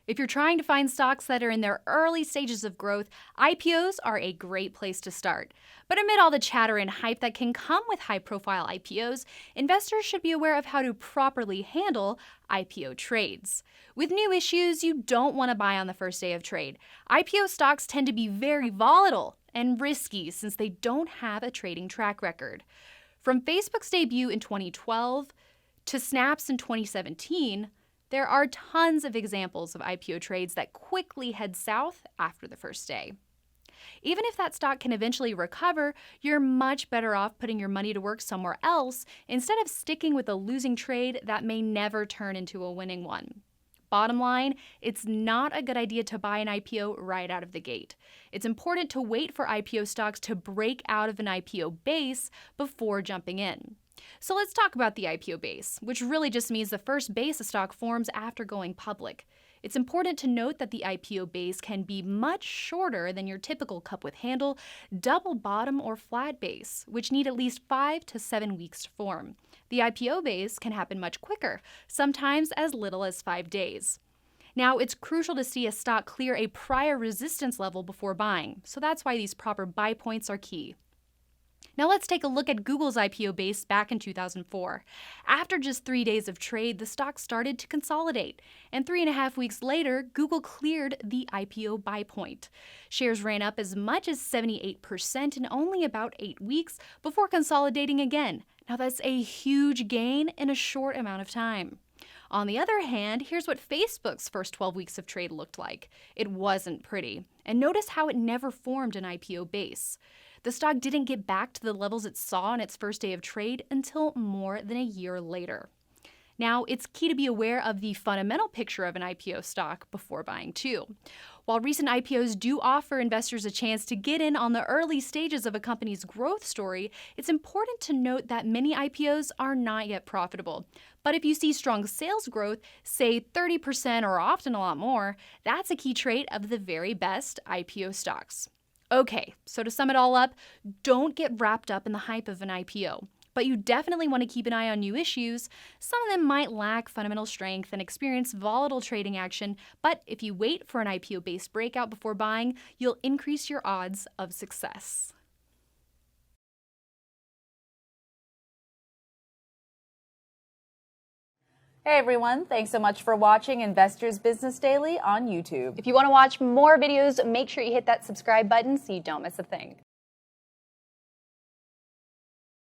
If you're trying to find stocks that are in their early stages of growth, IPOs are a great place to start. But amid all the chatter and hype that can come with high-profile IPOs, investors should be aware of how to properly handle IPO trades. With new issues, you don't want to buy on the first day of trade. IPO stocks tend to be very volatile and risky since they don't have a trading track record. From Facebook's debut in 2012 to Snap's in 2017, there are tons of examples of IPO trades that quickly head south after the first day. Even if that stock can eventually recover, you're much better off putting your money to work somewhere else instead of sticking with a losing trade that may never turn into a winning one. Bottom line, it's not a good idea to buy an IPO right out of the gate. It's important to wait for IPO stocks to break out of an IPO base before jumping in. So let's talk about the IPO base, which really just means the first base a stock forms after going public. It's important to note that the IPO base can be much shorter than your typical cup with handle, double bottom, or flat base, which need at least 5 to 7 weeks to form. The IPO base can happen much quicker, sometimes as little as 5 days. Now, it's crucial to see a stock clear a prior resistance level before buying, so that's why these proper buy points are key. Now let's take a look at Google's IPO base back in 2004. After just 3 days of trade, the stock started to consolidate, and 3.5 weeks later, Google cleared the IPO buy point. Shares ran up as much as 78% in only about 8 weeks before consolidating again. Now that's a huge gain in a short amount of time. On the other hand, here's what Facebook's first 12 weeks of trade looked like. It wasn't pretty, and notice how it never formed an IPO base. The stock didn't get back to the levels it saw on its first day of trade until more than a year later. Now, it's key to be aware of the fundamental picture of an IPO stock before buying too. While recent IPOs do offer investors a chance to get in on the early stages of a company's growth story, it's important to note that many IPOs are not yet profitable. But if you see strong sales growth, say 30% or often a lot more, that's a key trait of the very best IPO stocks. Okay, so to sum it all up, don't get wrapped up in the hype of an IPO, but you definitely want to keep an eye on new issues. Some of them might lack fundamental strength and experience volatile trading action, but if you wait for an IPO-based breakout before buying, you'll increase your odds of success. Hey everyone, thanks so much for watching Investors Business Daily on YouTube. If you want to watch more videos, make sure you hit that subscribe button so you don't miss a thing.